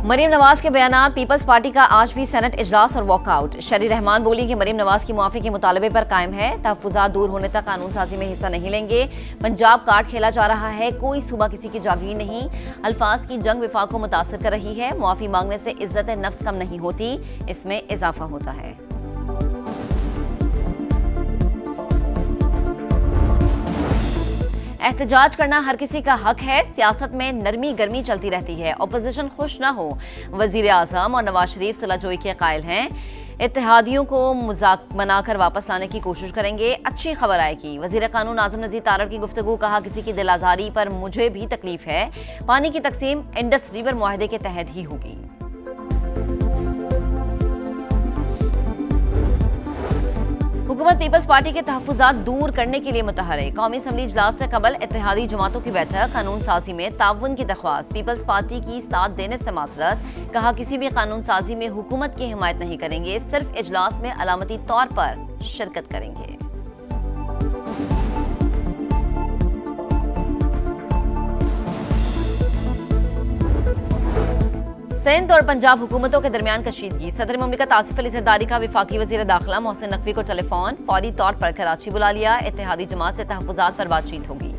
मरीम नवाज के बयानात, peoples party का आज भी सेनेट इजलास और वॉकआउट। शरी रहमान बोली कि मरीम नवाज की मुआफी के मुतालबे पर कायम है, तहफ्फुजात दूर होने तक कानून साजी में हिस्सा नहीं लेंगे। पंजाब कार्ड खेला जा रहा है, कोई सूबा किसी की जागीर नहीं। अल्फाज की जंग विफाक को मुतासर कर रही है, मुआफी मांगने से इज्जत नफ्स कम नहीं होती, इसमें इजाफा होता है। एहतजाज करना हर किसी का हक है, सियासत में नरमी गर्मी चलती रहती है, अपोजिशन खुश न हो। वजीर आजम और नवाज शरीफ सुलहजोई के कायल हैं, इत्तेहादियों को मजाक बनाकर वापस लाने की कोशिश करेंगे, अच्छी खबर आएगी। वजीर कानून आजम नजीर तारड़ की गुफ्तगू, कहा किसी की दिल आजारी पर मुझे भी तकलीफ है, पानी की तकसीम इंडस रिवर मुआहदे के तहत ही होगी। हुकूमत पीपल्स पार्टी के तहफ्फुजात दूर करने के लिए मुतहरिक। कौमी असम्बली इजलास से कबल इत्तेहादी जमातों की बैठक, कानून साजी में ताउन की दरख्वास्त, पीपल्स पार्टी की साथ देने से माजरत। कहा किसी भी कानून साजी में हुकूमत की हिमायत नहीं करेंगे, सिर्फ इजलास में अलामती तौर पर शिरकत करेंगे। सिंध और पंजाब हुकूमतों के दरमियान कशीदगी। सदर मुमलिकत आसिफ अली जरदारी का विफाकी वजीर दाखिला मोहसिन नकवी को टेलीफोन, फौरी तौर पर कराची बुला लिया। इत्तेहादी जमात से तहफ्फुजात पर बातचीत होगी।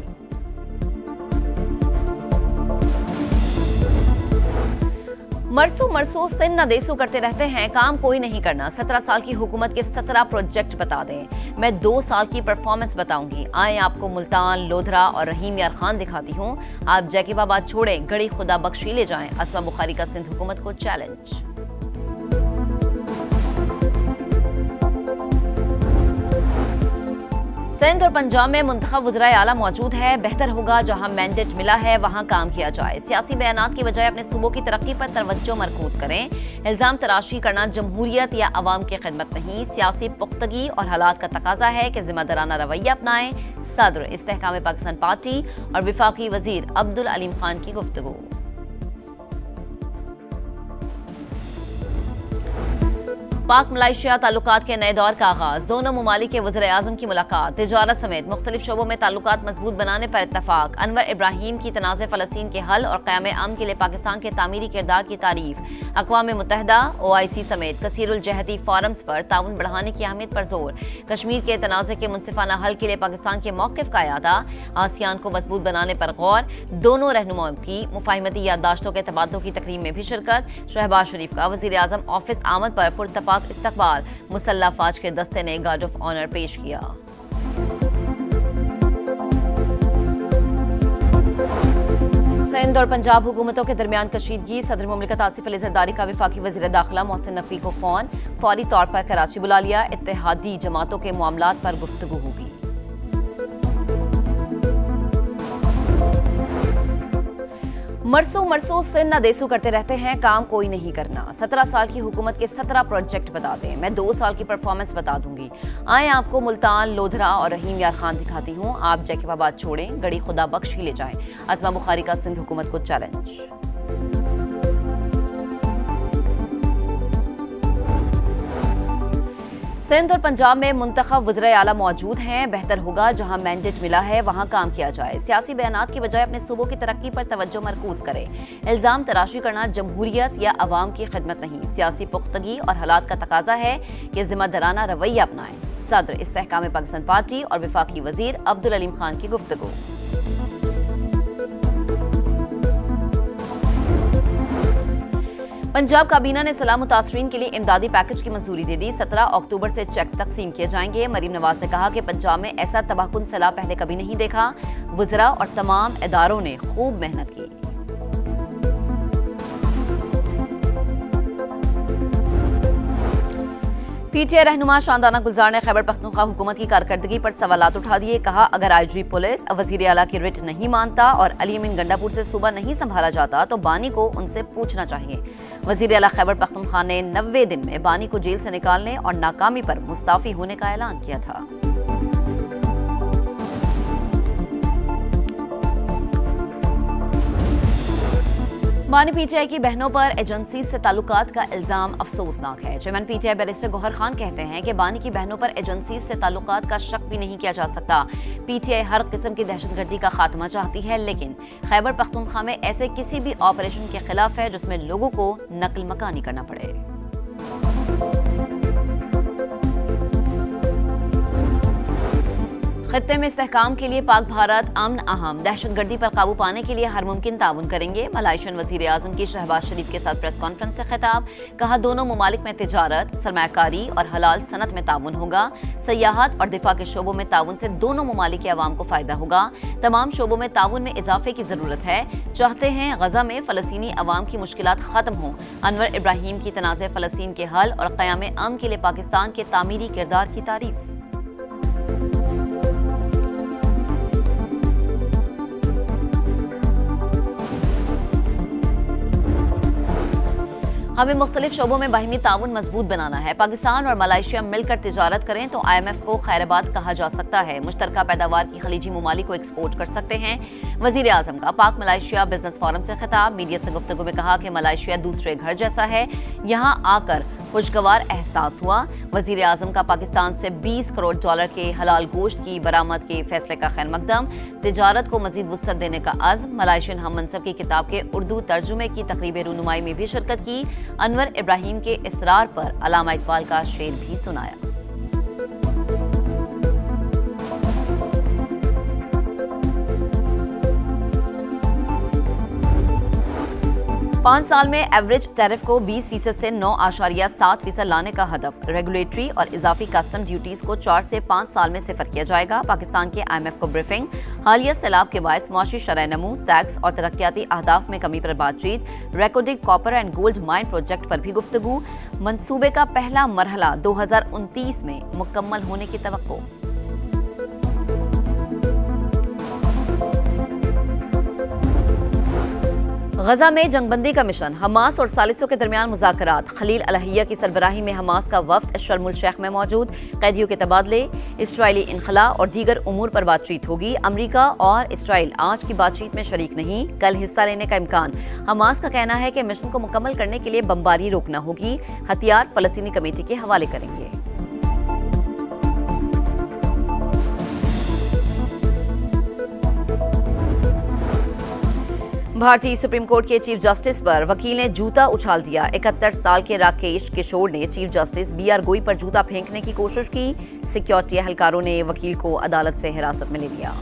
मरसू सिंध न देसू करते रहते हैं, काम कोई नहीं करना। 17 साल की हुकूमत के 17 प्रोजेक्ट बता दें, मैं 2 साल की परफॉर्मेंस बताऊंगी। आए आपको मुल्तान, लोधरा और रहीम यार खान दिखाती हूँ। आप जैकीबाबाद छोड़ें, गड़ी खुदा बख्शी ले जाएं। असमा बुखारी का सिंध हुकूमत को चैलेंज। सिंध और पंजाब में मुंतखब वज़राए आला मौजूद है, बेहतर होगा जहां मैंडेट मिला है वहां काम किया जाए। सियासी बयानात की बजाय अपने सूबों की तरक्की पर तवज्जो मरकूज करें। इल्जाम तराशी करना जमहूरियत या अवाम की खिदमत नहीं, सियासी पुख्तगी और हालात का तकाजा है कि जिम्मेदाराना रवैया अपनाएं। सदर इस्तेहकाम पाकिस्तान पार्टी और विफाकी वजीर अब्दुल अलीम खान की गुफ्तगू। पाक मलाइशिया ताल्लुकात के नए दौर का आगाज, दोनों ममालिक के वज़ीर आज़म की मुलाकात, तिजारत समेत मुख्तलिफ शोबों में ताल्लुकात मजबूत बनाने पर इत्तफाक। अनवर इब्राहीम की तनाज़े फ़लस्तीन के हल और क़याम अमन के लिए पाकिस्तान के तामीरी किरदार की तारीफ। अक़वाम मुत्तहिदा, OIC समेत कसीरुल जहती फोरम्स पर ताउन बढ़ाने की अहमियत पर जोर। कश्मीर के तनाज़े के मुनसिफाना हल के लिए पाकिस्तान के मौक़िफ़ का यादा। आसियान को मजबूत बनाने पर गौर, दोनों रहनुमाओं की मुफाहिमती याददाश्तों के तबादलों की तकरीब में भी शिरकत। शहबाज शरीफ का वज़ीर आज़म ऑफिस आमद पर पुरतपाक इस्तकबाल, मुसल्लह फ़ौज के दस्ते ने गार्ड ऑफ ऑनर पेश किया। सिंध और पंजाब हुकूमतों के दरमियान कशीदगी। सदर मुमलिकत आसिफ अली जरदारी का विफाकी वज़ीर दाखिला मोहसिन नकवी को फोन, फौरी तौर पर कराची बुला लिया। इत्तेहादी जमातों के मामलात पर गुफ्तगू होगी। मरसू सिंध न देसू करते रहते हैं, काम कोई नहीं करना। 17 साल की हुकूमत के 17 प्रोजेक्ट बता दें, मैं 2 साल की परफॉर्मेंस बता दूंगी। आए आपको मुल्तान, लोधरा और रहीम यार खान दिखाती हूँ। आप जैकीबाबाद छोड़ें, गड़ी खुदा बख्श ही ले जाएं। असमा बुखारी का सिंध हुकूमत को चैलेंज। सिंध और पंजाब में मुंतखब वज़ीर आला मौजूद हैं, बेहतर होगा जहां मैंडेट मिला है वहां काम किया जाए। सियासी बयानात की बजाय अपने सूबों की तरक्की पर तवज्जो मरकूज करें। इल्जाम तराशी करना जमहूरियत या अवाम की खिदमत नहीं, सियासी पुख्तगी और हालात का तकाजा है कि जिम्मेदाराना रवैया अपनाएं। सदर इस्तेहकाम पाकिस्तान पार्टी और विफाकी वजीर अब्दुल अलीम खान की गुफ्तगू। पंजाब काबीना ने सलाह मुतासरीन के लिए इमदादी पैकेज की मंजूरी दे दी। 17 अक्टूबर से चेक तकसीम किए जाएंगे। मरीम नवाज ने कहा कि पंजाब में ऐसा तबाहकुन सलाह पहले कभी नहीं देखा। वज़रा और तमाम इदारों ने खूब मेहनत की। PTI रहनुमा शानदाना गुलजार ने खैबर पख्तूनख्वा हुकूमत की कारकर्दगी पर सवालात उठा दिए। कहा अगर IG पुलिस वज़ीर आला की रिट नहीं मानता और अली अमीन गंडापुर से सूबा नहीं संभाला जाता तो बानी को उनसे पूछना चाहिए। वज़ीर आला खैबर पख्तूनख्वा ने 90 दिन में बानी को जेल से निकालने और नाकामी पर मुस्ताफी होने का ऐलान किया था। बानी पीटीआई की बहनों पर एजेंसी से ताल्लुकात का इल्जाम अफसोसनाक है। Chairman PTI barrister Gauhar Khan कहते हैं कि बानी की बहनों पर एजेंसी से ताल्लुकात का शक भी नहीं किया जा सकता। पीटीआई हर किस्म की दहशतगर्दी का खात्मा चाहती है, लेकिन खैबर पख्तूनख्वा में ऐसे किसी भी ऑपरेशन के खिलाफ है जिसमें लोगों को नकल मकानी करना पड़े। खत्ते में इस्तेहकाम के लिए पाक भारत अमन अहम, दहशतगर्दी पर काबू पाने के लिए हर मुमकिन ताउन करेंगे। मलाइशियन वजीर आजम की शहबाज शरीफ के साथ प्रेस कॉन्फ्रेंस से खिताब, कहा दोनों मुमालिक में तिजारत, सरमायाकारी और हलाल सनत में ताउन होगा। सयाहत और दिफा के शोबों में ताउन से दोनों मुमालिक के अवाम को फायदा होगा। तमाम शोबों में ताउन में इजाफे की जरूरत है। चाहते हैं गजा में फलस्तीनी अवाम की मुश्किलात खत्म हों। अनवर इब्राहीम की तनाज़े फलस्तीन के हल और क़याम अमन के लिए पाकिस्तान के तामीरी किरदार की तारीफ। हमें मुख्तलिफ शोबों में बाहिमी ताउन मजबूत बनाना है। पाकिस्तान और मलाइशिया मिलकर तिजारत करें तो IMF को खैराबाद कहा जा सकता है। मुश्तरका पैदावार की खलीजी ममालिक को एक्सपोर्ट कर सकते हैं। वजीर आजम का पाक मलाइशिया बिजनेस फोरम से खिताब, मीडिया से गुफ्तगू में कहा कि मलाइशिया दूसरे घर जैसा है, यहाँ आकर खुशगवार एहसास हुआ। वजीर आजम का पाकिस्तान से $20 करोड़ के हलाल गोश्त की बरामद के फैसले का खैर मकदम, तिजारत को मजीद वुसअत देने का अज़्म। मलाइशियन हम मनसब की किताब के उर्दू तर्जुमे की तकरीब रूनुमाई में भी शिरकत की। अनवर इब्राहीम के इसरार पर अल्लामा इकबाल का शेर भी सुनाया। 5 साल में एवरेज टैरिफ को 20% से 9.7% लाने का हदफ। रेगुलेटरी और इजाफी कस्टम ड्यूटीज को 4 से 5 साल में सिफर किया जाएगा। पाकिस्तान के IMF को ब्रीफिंग, हालिया सैलाब के बायस मुआशी शरह नमू, टैक्स और तरक्याती अहदाफ में कमी पर बातचीत। Reko Diq copper and gold mine project पर भी गुफ्तगू। मंसूबे का पहला मरहला 2029 में मुकम्मल होने की तवक्को। गजा में जंगबंदी का मिशन, हमास और सालिसों के दरमियान मुज़ाकरात। खलील अलहिया की सरबराही में हमास का वफ्द शर्म उल शेख में मौजूद। कैदियों के तबादले, इसराइली इनखला और दीगर उमूर पर बातचीत होगी। अमरीका और इसराइल आज की बातचीत में शरीक नहीं, कल हिस्सा लेने का इम्कान। हमास का कहना है कि मिशन को मुकम्मल करने के लिए बमबारी रोकना होगी। हथियार फलस्तीनी कमेटी के हवाले करेंगे। भारतीय सुप्रीम कोर्ट के चीफ जस्टिस पर वकील ने जूता उछाल दिया। 71 साल के राकेश किशोर ने चीफ जस्टिस BR गोई पर जूता फेंकने की कोशिश की। सिक्योरिटी एहलकारों ने वकील को अदालत से हिरासत में ले लिया।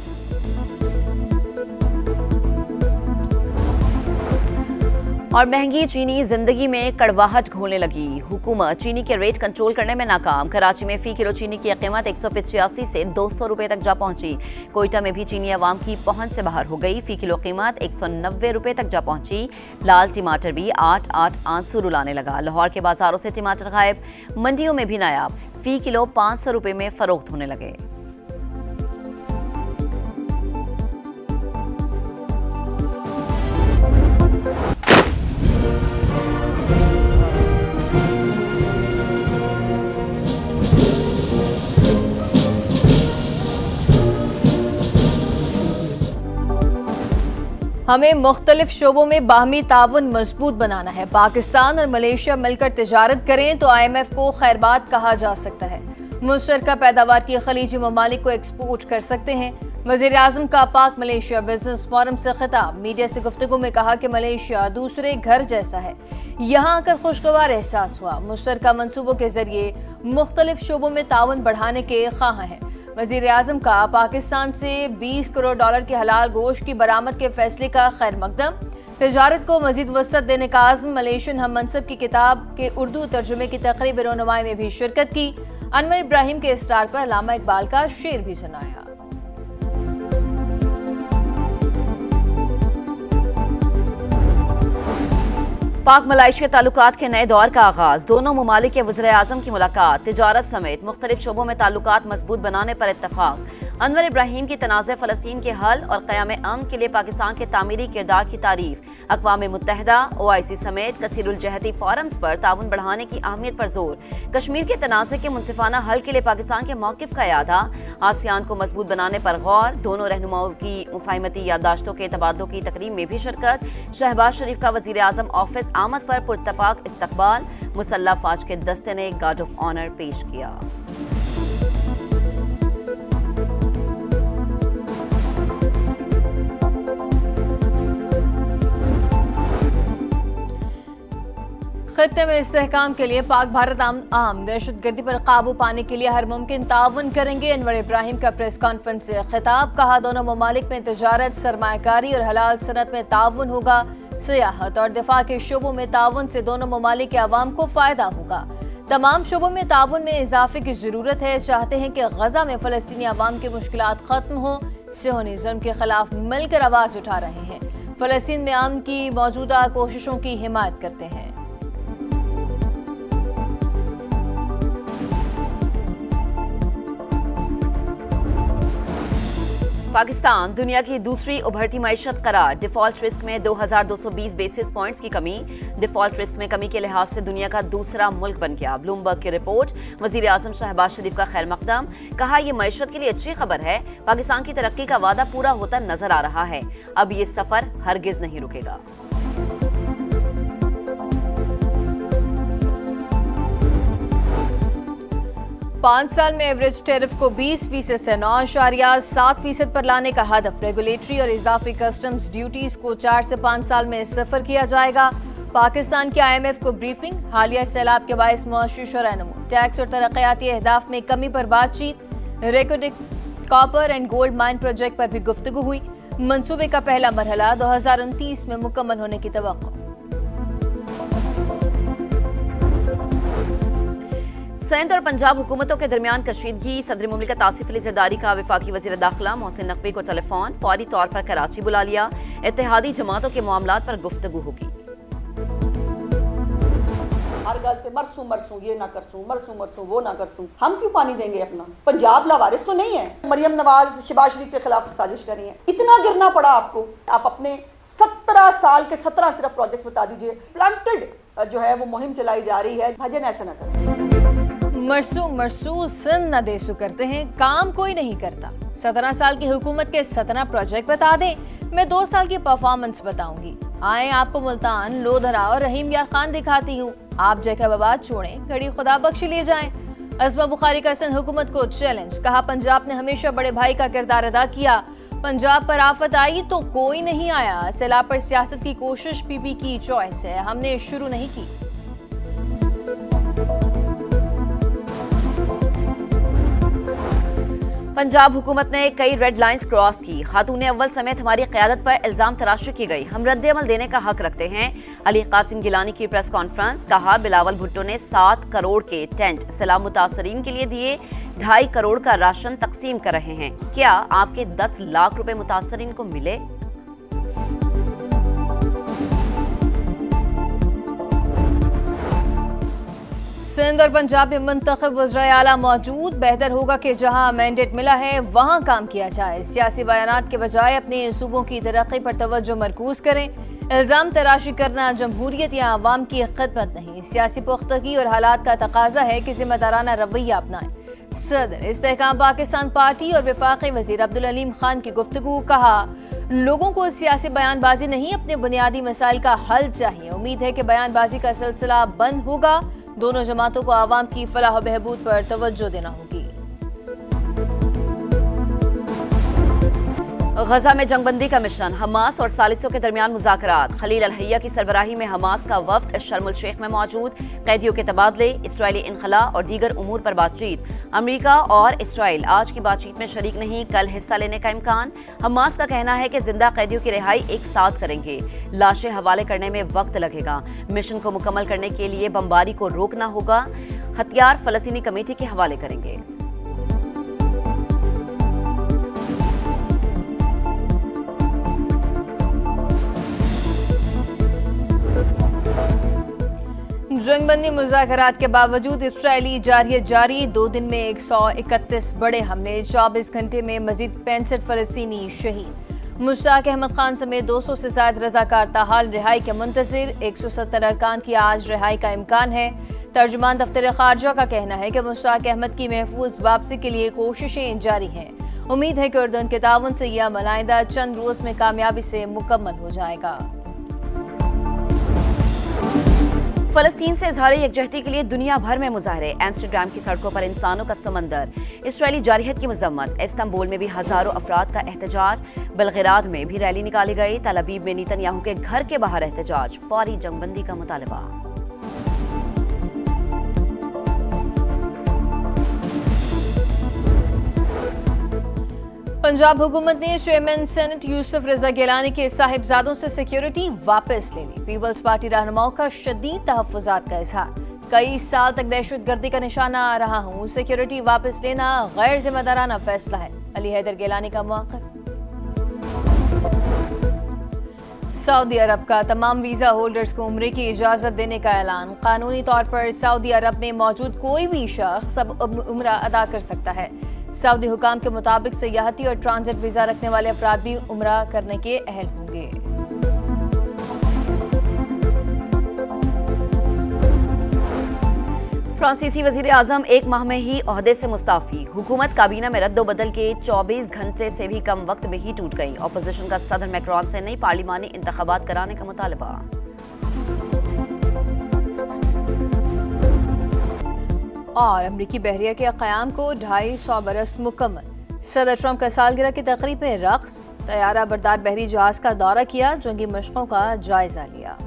और महंगी चीनी जिंदगी में कड़वाहट घोलने लगी। हुकूमत चीनी के रेट कंट्रोल करने में नाकाम। कराची में फी किलो चीनी की कीमत 185 से 200 रुपए तक जा पहुंची। कोयटा में भी चीनी अवाम की पहुंच से बाहर हो गई। फी किलो कीमत 190 रुपए तक जा पहुंची। लाल टमाटर भी 8 आंसू रुलाने लगा। लाहौर के बाजारों से टमाटर गायब, मंडियों में भी नायाब। फी किलो 500 रुपए में फरोख्त होने लगे। हमें मुख्तलिफ शोबों में बाहमी ताउन मजबूत बनाना है। पाकिस्तान और मलेशिया मिलकर तिजारत करें तो IMF को खैरबाद कहा जा सकता है। मुश्तरका पैदावार की खलीजी ममालिक को एक्सपोर्ट कर सकते हैं। वज़ीर आज़म का पाक मलेशिया बिजनेस फोरम से खिताब, मीडिया से गुफ्तगू में कहा कि मलेशिया दूसरे घर जैसा है, यहाँ आकर खुशगवार एहसास हुआ। मुश्तरका मंसूबों के जरिए मुख्तलिफ शोबों में ताउन बढ़ाने के ख्वाह हैं। वज़ीर आज़म का पाकिस्तान से $20 करोड़ के हलाल गोश्त की बरामद के फैसले का खैर मकदम। तिजारत को मजीद वसअत देने का आज़म। मलेशियन हम मनसब की किताब के उर्दू तर्जुमे की तकरीब रूनुमाई में भी शिरकत की। अनवर इब्राहीम के स्टार पर अल्लामा इकबाल का शेर भी सुनाया। पाक मलाइशिया ताल्लुकात के नए दौर का आगाज। दोनों मुमालिक के वज़ीर आज़म की मुलाकात। तिजारत समेत मुख्तलिफ शोबों में ताल्लुकात मजबूत बनाने पर इत्तफाक। अनवर इब्राहीम की तनाज़े फ़लस्तीन के हल और क़याम अमन के लिए पाकिस्तान के तामीरी किरदार की तारीफ। अक़वाम मुत्तहिदा, OIC समेत कसीरुल जहती फोरम्स पर ताउन बढ़ाने की अहमियत पर जोर। कश्मीर के तनाज़े के मुनसिफाना हल के लिए पाकिस्तान के मौक़िफ़ का इआदा। आसियान को मजबूत बनाने पर गौर। दोनों रहनुमाओं की मुफाहिमती याददाश्तों के तबादलों की तकरीब में भी शिरकत। शहबाज शरीफ का वज़ीर आज़म ऑफिस आमद पर पुरतपाक इस्तकबाल। मुसल्लह फ़ौज के दस्ते ने गार्ड ऑफ ऑनर पेश किया। खत्ते में इस्तेहकाम के लिए पाक भारत आम दहशतगर्दी पर काबू पाने के लिए हर मुमकिन ताउन करेंगे। अनवर इब्राहीम का प्रेस कॉन्फ्रेंस से खिताब। कहा, दोनों ममालिक में तजारत, सरमायाकारी और हलाल सनत में ताउन होगा। सियाहत और दिफा के शोबों में ताउन से दोनों ममालिक के अवाम को फायदा होगा। तमाम शोबों में ताउन में इजाफे की जरूरत है। चाहते हैं कि गजा में फलस्तीनी अवाम की मुश्किलात खत्म हो। सियोनिज्म के खिलाफ मिलकर आवाज उठा रहे हैं। फलस्तीन में अमन की मौजूदा कोशिशों की हिमायत करते हैं। पाकिस्तान दुनिया की दूसरी उभरती मईशत करार। डिफॉल्ट रिस्क में 2220 बेसिस पॉइंट्स की कमी। डिफॉल्ट रिस्क में कमी के लिहाज से दुनिया का दूसरा मुल्क बन गया। ब्लूमबर्ग की रिपोर्ट। वजीर आजम शहबाज शरीफ का खैर मकदम। कहा, यह मईशत के लिए अच्छी खबर है। पाकिस्तान की तरक्की का वादा पूरा होता नजर आ रहा है। अब ये सफर हरगिज नहीं रुकेगा। 5 साल में एवरेज टैरिफ को 20% से 9.7% पर लाने का हदफ। रेगुलेटरी और इजाफी कस्टम्स ड्यूटीज को 4 से 5 साल में सफर किया जाएगा। पाकिस्तान के IMF को ब्रीफिंग। हालिया सैलाब के बायस मुआशी शरह-ए-नमू, टैक्स और तरक्याती अहदाफ में कमी पर बातचीत। Reko Diq copper and gold mine project पर भी गुफ्तगू हुई। मंसूबे का पहला मरहला 2029 में मुकम्मल होने की तवक्को। सिंध और पंजाब हुकूमतों के दरमियान कशीदगी। सदर मुमलिकत आसिफ अली जरदारी का वफाकी वजीर दाखिला मोहसिन नकवी को टेलीफोन। फौरी तौर पर कराची बुला लिया। इत्तेहादी जमातों के मामलात पर गुफ्तगू होगी। हर गल पे मरसूं ये ना करसूं, मरसूं वो ना करसूं। हम क्यों पानी देंगे अपना? पंजाब लावारिस तो नहीं है। मरियम नवाज शहबाज शरीफ के खिलाफ साजिश कर रही है। इतना गिरना पड़ा आपको। आप अपने 17 साल के 17 सिर्फ प्रोजेक्ट्स बता दीजिए। प्लांटेड जो है वो मुहिम चलाई जा रही है। भजन ऐसा ना करें। मरसू सिंध न देसू करते हैं, काम कोई नहीं करता। 17 साल की हुकूमत के 17 प्रोजेक्ट बता दें, मैं 2 साल की परफॉर्मेंस बताऊंगी। आए आपको मुल्तान, लोधरा और रहीम यार खान दिखाती हूँ। आप जैकबाबाद छोड़ें, घड़ी खुदा बख्शी ले जाएं। अज़मा बुखारी का सिंध हुकूमत को चैलेंज। कहा, पंजाब ने हमेशा बड़े भाई का किरदार अदा किया। पंजाब पर आफत आई तो कोई नहीं आया। सैलाब पर सियासत की कोशिश पीपी की चॉइस है, हमने शुरू नहीं की। पंजाब हुकूमत ने कई रेड लाइंस क्रॉस की। खातून अव्वल समेत हमारी क़यादत पर इल्जाम तराशी की गई। हम रद्द-ए-अमल देने का हक रखते हैं। अली कासिम गिलानी की प्रेस कॉन्फ्रेंस। कहा, बिलावल भुट्टो ने 7 करोड़ के टेंट सैलाब मुतासरीन के लिए दिए। 2.5 करोड़ का राशन तकसीम कर रहे हैं। क्या आपके 10 लाख रुपए मुतासरीन को मिले? सिंध और पंजाब में मुंतखब वज़ीर आला मौजूद। बेहतर होगा कि जहां मैंडेट मिला है वहां काम किया जाए। सियासी बयानात के बजाय अपने सूबों की तरक्की पर तवज्जो मरकूज करें। इल्जाम तराशी करना जमहूरियत या अवाम की खिदमत नहीं। सियासी पुख्तगी और हालात का तकाजा है कि जिम्मेदाराना रवैया अपनाएं। सदर इस्तेहकाम पाकिस्तान पार्टी और वफाकी वजीर अब्दुल अलीम खान की गुफ्तगू। कहा, लोगों को सियासी बयानबाजी नहीं, अपने बुनियादी मसाइल का हल चाहिए। उम्मीद है कि बयानबाजी का सिलसिला बंद होगा। दोनों जमातों को आवाम की फलाह व बहबूद पर तवज्जो देना होगी। गजा में जंगबंदी का मिशन। हमास और सालिसों के दरमियान मुज़ाकरात। खलील अल-हैया की सरबराही में हमास का वफ्द शर्म उल शेख में मौजूद। कैदियों के तबादले, इसराइली इनखला और दीगर उमूर पर बातचीत। अमरीका और इसराइल आज की बातचीत में शरीक नहीं, कल हिस्सा लेने का इम्कान। हमास का कहना है कि जिंदा कैदियों की रिहाई एक साथ करेंगे। लाशें हवाले करने में वक्त लगेगा। मिशन को मुकम्मल करने के लिए बमबारी को रोकना होगा। हथियार फलस्तीनी कमेटी के हवाले करेंगे। जंगबंदी मुज़ाकरात के बावजूद इसराइली जारहियत जारी, 2 दिन में 131 बड़े हमले, 24 घंटे में मजीद 65 फलस्तीनी शहीद। मुश्ताक अहमद खान समेत 200 से ज्यादा रजाकार ताहाल रिहाई के मुंतज़िर, 170 अरकान की आज रिहाई का इम्कान है। तर्जुमान दफ्तर खारजा का कहना है कि मुश्ताक अहमद की महफूज वापसी के लिए कोशिशें जारी हैं। उम्मीद है कि उर्दन के ताउन से यह मलाइदा चंद रोज में कामयाबी से मुकम्मल हो जाएगा। फलस्तीन से इजहार यकजहती के लिए दुनिया भर में मुजाहरे, एम्स्टरडैम की सड़कों पर इंसानों का समंदर, इसराइली जारहियत की मजम्मत, इस्तांबुल में भी हजारों अफराद का एहतजाज, बेलगिराद में भी रैली निकाली गई, तल अबीब में नेतन्याहू के घर के बाहर एहतजाज, फौरी जंगबंदी का मुतालबा। पंजाब हुकूमत ने चेयरमैन सेनेट यूसुफ रजा गिलानी के साहिबजादों से सिक्योरिटी वापस ले ली। पीपल्स पार्टी रहनुमाओं का शदीद तहफ्फुज़ात का इजहार, कई साल तक दहशतगर्दी का निशाना आ रहा हूँ, सिक्योरिटी वापस लेना गैर जिम्मेदाराना फैसला है, अली हैदर गिलानी का मौक़िफ़। सऊदी अरब का तमाम वीजा होल्डर्स को उम्रे की इजाजत देने का ऐलान, कानूनी तौर पर सऊदी अरब में मौजूद कोई भी शख्स अब उम्रा अदा कर सकता है। सऊदी हुकाम के मुताबिक सयाहती और ट्रांजिट वीजा रखने वाले अफराद भी उम्रा करने के अहल होंगे। फ्रांसीसी वजीर आजम 1 माह में ही ओहदे से मुस्ताफी, हुकूमत काबीना में रद्दोबदल के 24 घंटे से भी कम वक्त में ही टूट गई। अपोजिशन का सदर मैक्रोन से नई पार्लिमानी इंतखाबात कराने का मुतालबा। और अमरीकी बहरिया के क़याम को 250 बरस मुकम्मल, सदर ट्रंप का सालगिरह की तकरीब में रक़्स, तैयारा बरदार बहरी जहाज का दौरा किया, जंगी मशक़ों का जायजा लिया।